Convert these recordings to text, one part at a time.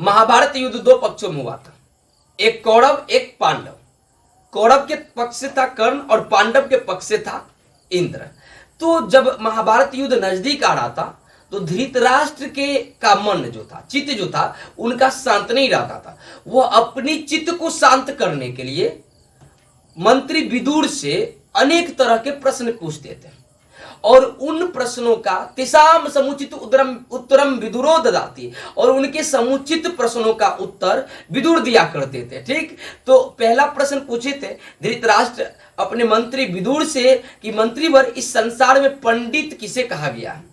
महाभारत युद्ध दो पक्षों में हुआ था, एक कौरव एक पांडव। कौरव के पक्ष से था कर्ण और पांडव के पक्ष से था इंद्र। तो जब महाभारत युद्ध नजदीक आ रहा था तो धृतराष्ट्र के का मन जो था, चित्त जो था, उनका शांत नहीं रहता था। वह अपनी चित्त को शांत करने के लिए मंत्री विदुर से अनेक तरह के प्रश्न पूछते थे और उन प्रश्नों का तेषाम समुचित उत्तरम विदुरो ददाति, और उनके समुचित प्रश्नों का उत्तर विदुर दिया करते थे। ठीक, तो पहला प्रश्न पूछे थे धृतराष्ट्र अपने मंत्री विदुर से कि मंत्रीवर, इस संसार में पंडित किसे कहा गया है?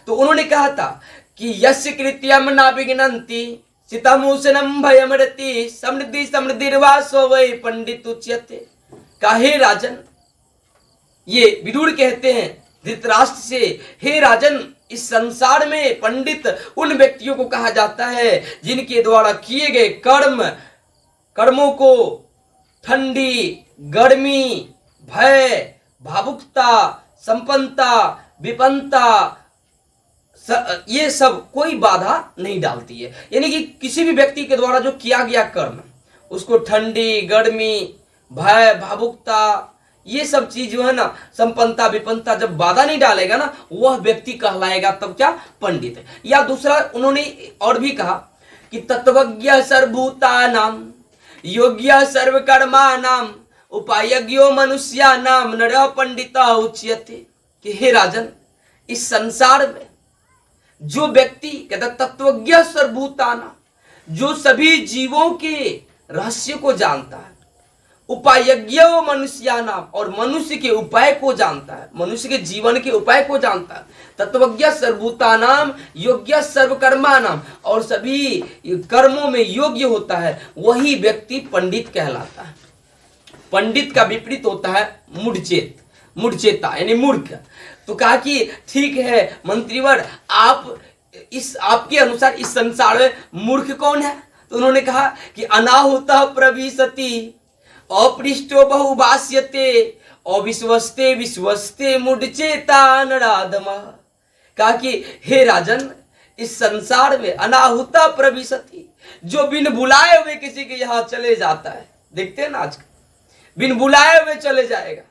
तो उन्होंने कहा था कि यस्य कृत्यम न विघ्नन्ति सितमूषणम भयमरति समृद्धि समृद्धिर्वासो वै पंडित उच्यते। काहे राजन, ये विदुर कहते हैं धृतराष्ट्र से, हे राजन, इस संसार में पंडित उन व्यक्तियों को कहा जाता है जिनके द्वारा किए गए कर्मों को ठंडी, गर्मी, भय, भावुकता, संपन्नता, विपन्नता, ये सब कोई बाधा नहीं डालती है। यानी कि किसी भी व्यक्ति के द्वारा जो किया गया कर्म, उसको ठंडी, गर्मी, भय, भावुकता, ये सब चीज जो है ना, संपन्नता, विपन्नता, जब बाधा नहीं डालेगा ना, वह व्यक्ति कहलाएगा तब क्या? पंडित है। या दूसरा उन्होंने और भी कहा कि तत्वज्ञ सर्वभूतानां योग्य सर्वकर्माणां उपायज्ञो मनुष्याणां नरः पंडितः उच्यते। कि हे राजन, इस संसार में जो व्यक्ति कहता तत्वज्ञ सर्वभूतानां, जो सभी जीवों के रहस्य को जानता है, उपायज्ञ मनुष्यानाम, और मनुष्य के उपाय को जानता है, मनुष्य के जीवन के उपाय को जानता है, तत्वज्ञ सर्वभूतानाम योग्य सर्वकर्मानाम, और सभी कर्मों में योग्य होता है, वही व्यक्ति पंडित कहलाता है। पंडित का विपरीत होता है मूढ़चेता यानी मूर्ख। तो कहा कि ठीक है मंत्रीवर, आपके अनुसार इस संसार में मूर्ख कौन है? तो उन्होंने कहा कि अनाहुतः प्रविशति अपृष्टो बहुभाष्यते अविश्वस्ते विश्वस्ते मूढ़चेता नराधमः। कहा कि हे राजन, इस संसार में अनाहुता प्रविशति, जो बिन बुलाए हुए किसी के यहाँ चले जाता है, देखते हैं ना आजकल, बिन बुलाए हुए चले जाएगा,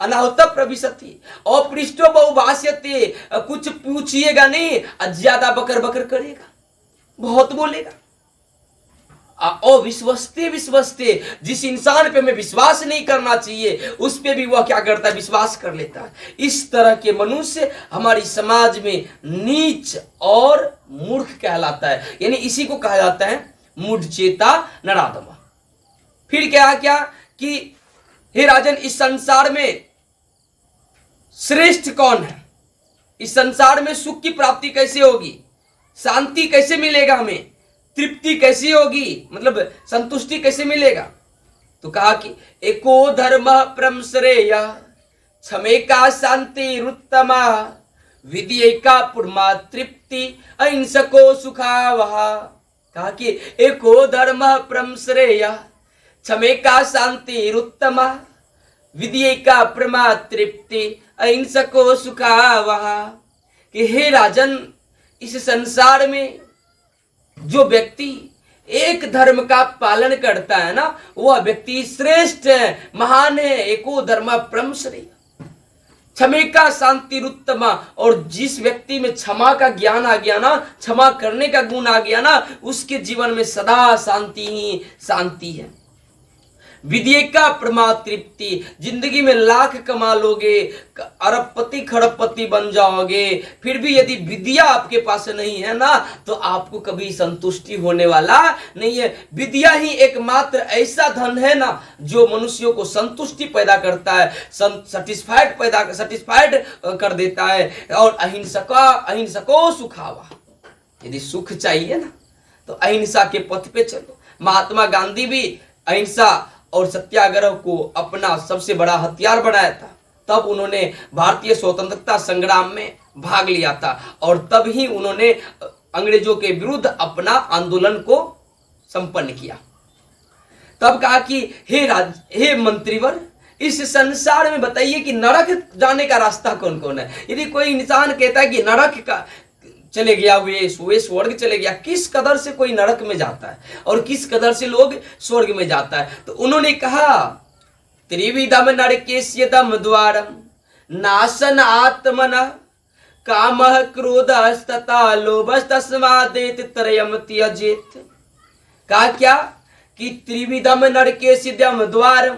अनाहुता प्रविशति अपृष्टो बहुभाष्यते, कुछ पूछिएगा नहीं, ज्यादा बकर बकर करेगा, बहुत बोलेगा। अविश्वस्ते विश्वस्ते, जिस इंसान पे हमें विश्वास नहीं करना चाहिए उस पे भी वह क्या करता है? विश्वास कर लेता है। इस तरह के मनुष्य हमारी समाज में नीच और मूर्ख कहलाता है, यानी इसी को कहा जाता है मूढ़चेता नराधम। फिर क्या कि हे राजन, इस संसार में श्रेष्ठ कौन है? इस संसार में सुख की प्राप्ति कैसे होगी? शांति कैसे मिलेगा? हमें तृप्ति कैसी होगी? मतलब संतुष्टि कैसे मिलेगा? तो कहा कि एको धर्म परम श्रेय क्षमेका शांति रुत्तमा विद्येका पुरमा तृप्ति अहिंसको सुखावह। कहा कि एको धर्म परम श्रेय क्षमेका शांति रुत्तमा विद्येका पुरमा तृप्ति अहिंसको सुखावह। कि हे राजन, इस संसार में जो व्यक्ति एक धर्म का पालन करता है ना, वह व्यक्ति श्रेष्ठ है, महान है। एको धर्म परम श्रेय क्षमेका शांति रुत्तमा, और जिस व्यक्ति में क्षमा का ज्ञान आ गया ना, क्षमा करने का गुण आ गया ना, उसके जीवन में सदा शांति ही शांति है। विद्येका प्रमा तृप्ति, जिंदगी में लाख कमा लोगे, अरबपति खरबपति बन जाओगे, फिर भी यदि विद्या आपके पास नहीं है ना, तो आपको कभी संतुष्टि होने वाला नहीं है। विद्या ही एकमात्र ऐसा धन है ना जो मनुष्यों को संतुष्टि पैदा करता है, सेटिस्फाइड कर देता है। और अहिंसको सुखावा, यदि सुख चाहिए ना तो अहिंसा के पथ पे चलो। महात्मा गांधी भी अहिंसा और सत्याग्रह को अपना सबसे बड़ा हथियार बनाया था, तब उन्होंने भारतीय स्वतंत्रता संग्राम में भाग लिया था और तब ही उन्होंने अंग्रेजों के विरुद्ध अपना आंदोलन को संपन्न किया। तब कहा कि हे मंत्रीवर, इस संसार में बताइए कि नरक जाने का रास्ता कौन कौन है। यदि कोई इंसान कहता है कि नरक चले गया, वे स्वर्ग चले गया, किस कदर से कोई नरक में जाता है और किस कदर से लोग स्वर्ग में जाता है। तो उन्होंने कहा त्रिविधम नरकेस्य दम द्वारम नाशन आत्मन कामः क्रोधस्तथा लोभस्तस्मादेत त्रयम् त्यजेत। कहा क्या कि त्रिविधम नरकेस्य दम द्वारम,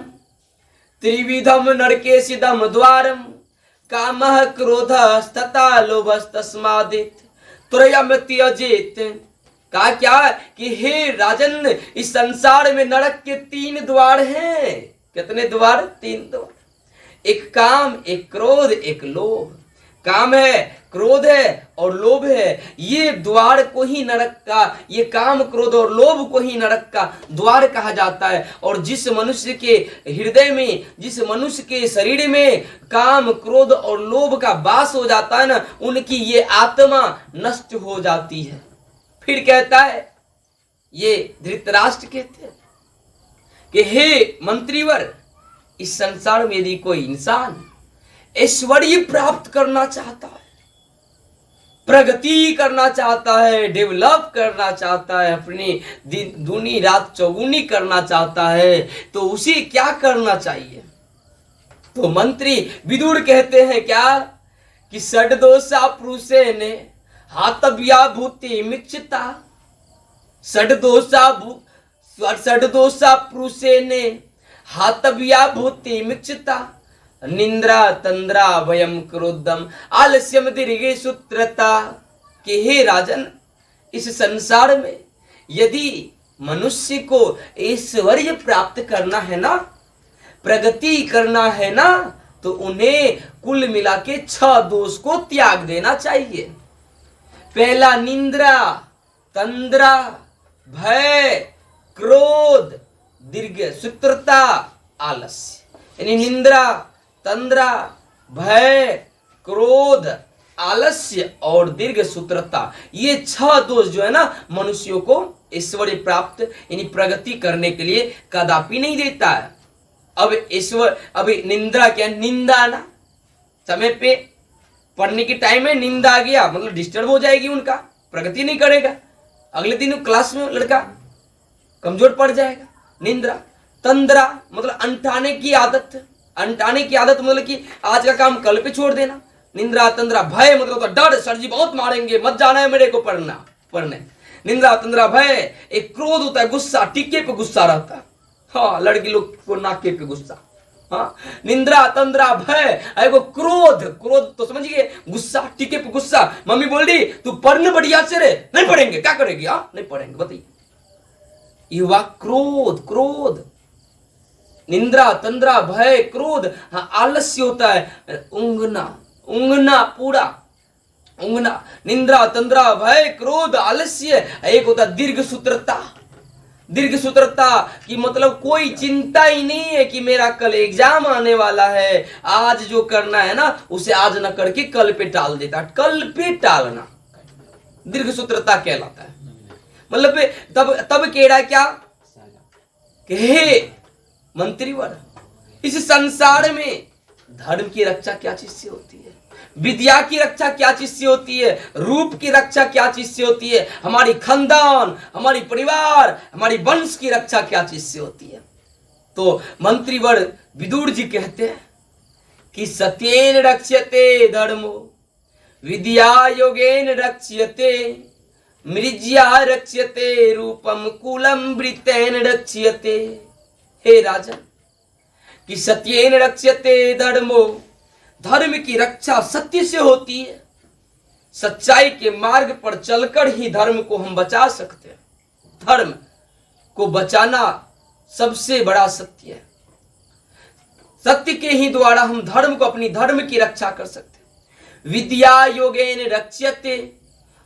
त्रिविधम नरकेस्य दम द्वारम कामः क्रोधस्तथा लोभस्तस्मादेत त्रयम् त्यजेत। कहा क्या कि हे राजन, इस संसार में नरक के 3 द्वार हैं। कितने द्वार? 3 द्वार। एक काम, एक क्रोध, एक लोभ। काम है, क्रोध है और लोभ है, ये द्वार को ही नरक का, ये काम क्रोध और लोभ को ही नरक का द्वार कहा जाता है। और जिस मनुष्य के हृदय में, जिस मनुष्य के शरीर में काम क्रोध और लोभ का वास हो जाता है ना, उनकी ये आत्मा नष्ट हो जाती है। फिर कहता है, ये धृतराष्ट्र कहते हैं कि हे मंत्रीवर, इस संसार में यदि कोई इंसान ऐश्वर्य प्राप्त करना चाहता है, प्रगति करना चाहता है, डेवलप करना चाहता है, अपनी दूनी रात चौगुनी करना चाहता है, तो उसे क्या करना चाहिए? तो मंत्री विदुर कहते हैं क्या कि षड्दोषा पुरुषेण हातव्या भूति मिच्छता, षड्दोषा पुरुषेण हातव्या भूति मिच्छता, निंद्रा तंद्रा भयम क्रोधम आलस्यम दीर्घे सूत्रता। कि हे राजन, इस संसार में यदि मनुष्य को ऐश्वर्य प्राप्त करना है ना, प्रगति करना है ना, तो उन्हें कुल मिला के 6 दोष को त्याग देना चाहिए। पहला निंद्रा, तंद्रा, भय, क्रोध, दीर्घ सूत्रता, आलस्य। यानी निंद्रा, तंद्रा, भय, क्रोध, आलस्य और दीर्घ सूत्रता, ये 6 दोष जो है ना, मनुष्यों को ऐश्वर्य प्राप्त यानी प्रगति करने के लिए कदापि नहीं देता है। अब निंद्रा क्या? निंदा ना, समय पे पढ़ने के टाइम में निंदा आ गया मतलब डिस्टर्ब हो जाएगी, उनका प्रगति नहीं करेगा, अगले दिन क्लास में लड़का कमजोर पड़ जाएगा। निंद्रा। तंद्रा मतलब अंटाने की आदत, अंटाने की आदत मतलब कि आज का काम कल पे छोड़ देना। निंद्रा तंद्रा। भय मतलब तो डर, सर जी बहुत मारेंगे, मत जाना है मेरे को पढ़ने। निंद्रा तंद्रा भय। एक क्रोध होता है, गुस्सा, टीके पे गुस्सा रहता है, हाँ लड़की लोग को नाके पे गुस्सा। हाँ, निंद्रा तंद्रा भय। एगो क्रोध, क्रोध तो समझिए गुस्सा, टीके पे गुस्सा। मम्मी बोल रही तू पढ़ने बढ़िया से रे, नहीं पढ़ेंगे, क्या करेगी? हाँ नहीं पढ़ेंगे, बताइए। युवा क्रोध, क्रोध, निंद्रा तंद्रा भय क्रोध। हाँ, आलस्य होता है, ऊंघना, ऊंघना पूरा ऊंघना। निंद्रा तंद्रा भय क्रोध आलस्य। एक होता दीर्घ सूत्रता। दीर्घ सूत्रता की मतलब कोई चिंता ही नहीं है कि मेरा कल एग्जाम आने वाला है, आज जो करना है ना उसे आज न करके कल पे टाल देता, कल पे टालना दीर्घ सूत्रता कहलाता है। मतलब तब केड़ा क्या कि हे मंत्रीवर, इस संसार में धर्म की रक्षा क्या चीज से होती है, विद्या की रक्षा क्या चीज से होती है, रूप की रक्षा क्या चीज से होती है, हमारी खानदान, हमारी परिवार, हमारी वंश की रक्षा क्या चीज से होती है। तो मंत्रीवर विदुर जी कहते हैं कि सत्येन रक्ष्यते धर्मो विद्या योगेन रक्ष्यते मृज्या रक्ष्यते रूपम कुलम वृत्तेन रक्ष्यते। हे राजन, कि सत्येन रक्ष्यते धर्मो, धर्म की रक्षा सत्य से होती है। सच्चाई के मार्ग पर चलकर ही धर्म को हम बचा सकते हैं। धर्म को बचाना सबसे बड़ा सत्य है। सत्य के ही द्वारा हम धर्म को, अपनी धर्म की रक्षा कर सकते हैं। विद्या योगेन रक्ष्यते,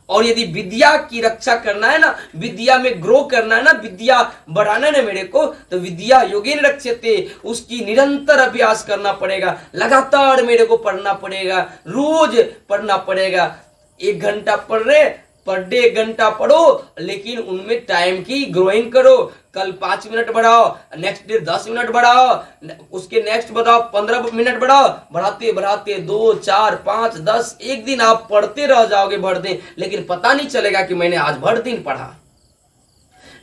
और यदि विद्या की रक्षा करना है ना, विद्या में ग्रो करना है ना, विद्या बढ़ाना है ना मेरे को, तो विद्या योगेन रक्ष्यते, उसकी निरंतर अभ्यास करना पड़ेगा, लगातार मेरे को पढ़ना पड़ेगा, रोज पढ़ना पड़ेगा। 1 घंटा पढ़ रहे पर डे 1 घंटा पढ़ो, लेकिन उनमें टाइम की ग्रोइंग करो। कल 5 मिनट बढ़ाओ, नेक्स्ट डे 10 मिनट बढ़ाओ, उसके नेक्स्ट बढ़ाओ 15 मिनट बढ़ाओ, बढ़ाते बढ़ाते 2, 4, 5, 10, एक दिन आप पढ़ते रह जाओगे भर दिन, लेकिन पता नहीं चलेगा कि मैंने आज भर दिन पढ़ा।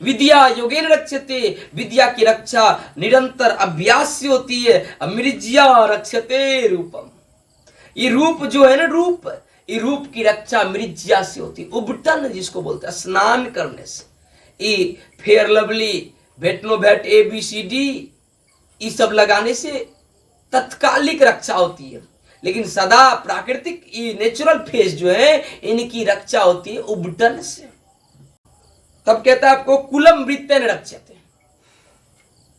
विद्या योगेन रक्षते, विद्या की रक्षा निरंतर अभ्यास से होती है। मृज्या रक्षते रूपम, ये रूप जो है ना, रूप, ये रूप की रक्षा मृज्या से होती है। उबटन जिसको बोलते हैं, स्नान करने से। ये फेयर लवली, भेटनोवेट, ABCD, ये सब लगाने से तत्कालिक रक्षा होती है, लेकिन सदा प्राकृतिक ये नेचुरल फेस जो है, इनकी रक्षा होती है उबटन से। तब कहता है आपको कुलम वृत्तेन रक्षते,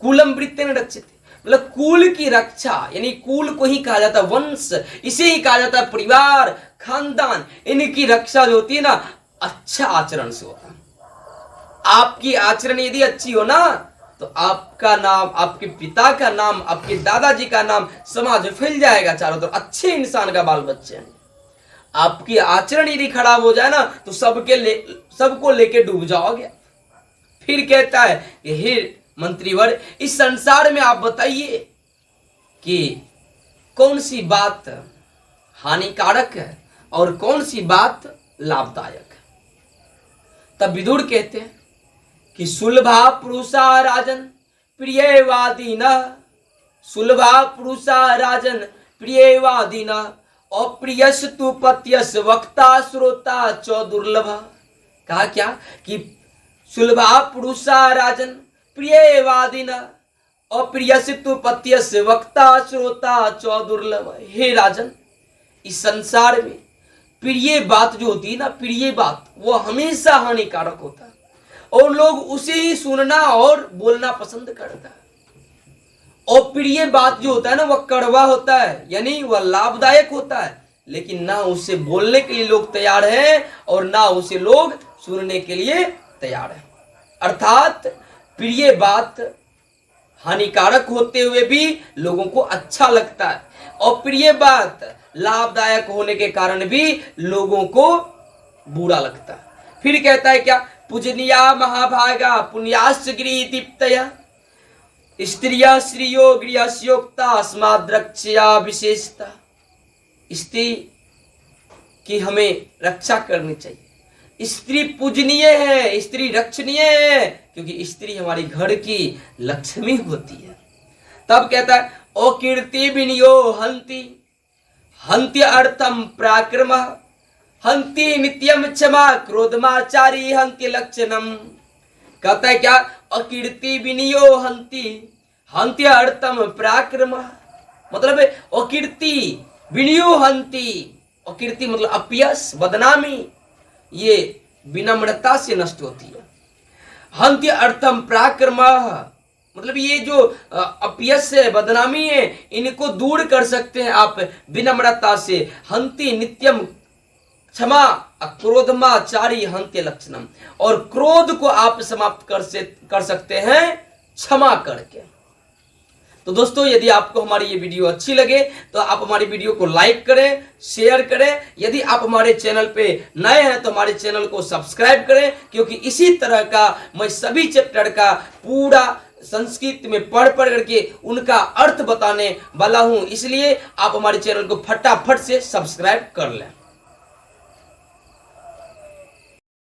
कुलम वृत्तेन रक्षते, मतलब कुल की रक्षा, यानी कुल को ही कहा जाता है वंश, इसे ही कहा जाता है परिवार, खानदान। इनकी रक्षा जो होती है ना, अच्छा आचरण से होता है। आपकी आचरण यदि अच्छी हो ना, तो आपका नाम, आपके पिता का नाम, आपके दादाजी का नाम समाज में फैल जाएगा चारों तरफ। अच्छे इंसान का बाल बच्चे हैं। आपकी आचरण यदि खराब हो जाए ना, तो सबको लेके डूब जाओगे। फिर कहता है कि हे मंत्रीवर, इस संसार में आप बताइए कि कौन सी बात हानिकारक है और कौन सी बात लाभदायक है। तब विदुर कहते हैं कि सुलभा पुरुषा राजन प्रियवादी न, सुलभा पुरुषा राजन प्रियवादी न, अप्रियस तु पत्यस वक्ता श्रोता च दुर्लभ। कहा क्या कि सुलभा पुरुषा राजन प्रियवादिन, अप्रियस तु पत्यस वक्ता श्रोता च दुर्लभ। हे राजन, इस संसार में प्रिय बात जो होती है ना, प्रिय बात, वो हमेशा हानिकारक होता है, और लोग उसे ही सुनना और बोलना पसंद करता है। और प्रिय बात जो होता है ना, वह कड़वा होता है, यानी वह लाभदायक होता है, लेकिन ना उसे बोलने के लिए लोग तैयार हैं और ना उसे लोग सुनने के लिए तैयार हैं। अर्थात प्रिय बात हानिकारक होते हुए भी लोगों को अच्छा लगता है, और प्रिय बात लाभदायक होने के कारण भी लोगों को बुरा लगता है। फिर कहता है क्या, पूजनीया महाभागा पुण्याश्च गृह दीप्तया, स्त्रिया श्रियो गृहस्योक्ता अस्माद्रक्षया विशेषता। स्त्री की हमें रक्षा करनी चाहिए। स्त्री पूजनीय है, स्त्री रक्षणीय है, क्योंकि स्त्री हमारी घर की लक्ष्मी होती है। तब कहता है अकीर्ति विनियो हंति, हंत्य अर्थम पराक्रम, हंति नित्यम क्षमा क्रोधमाचारी हंत्य लक्षणम। कहता है क्या, अकीर्ति विनियो हंति, हंत्य अर्थम पराक्रम, मतलब अकीर्ति विनियो हंति, अकीर्ति मतलब अपयश, बदनामी, ये विनम्रता से नष्ट होती है। हंत्य अर्थम पराक्रम, मतलब ये जो अपयश है, बदनामी है, इनको दूर कर सकते हैं आप विनम्रता से। हंति नित्यम क्षमा क्रोधमाचारी हंत्य लक्षणम, और क्रोध को आप समाप्त कर सकते हैं क्षमा करके। तो दोस्तों, यदि आपको हमारी ये वीडियो अच्छी लगे तो आप हमारी वीडियो को लाइक करें, शेयर करें। यदि आप हमारे चैनल पे नए हैं तो हमारे चैनल को सब्सक्राइब करें, क्योंकि इसी तरह का मैं सभी चैप्टर का पूरा संस्कृत में पढ़ करके उनका अर्थ बताने वाला हूं। इसलिए आप हमारे चैनल को फटाफट से सब्सक्राइब कर लें।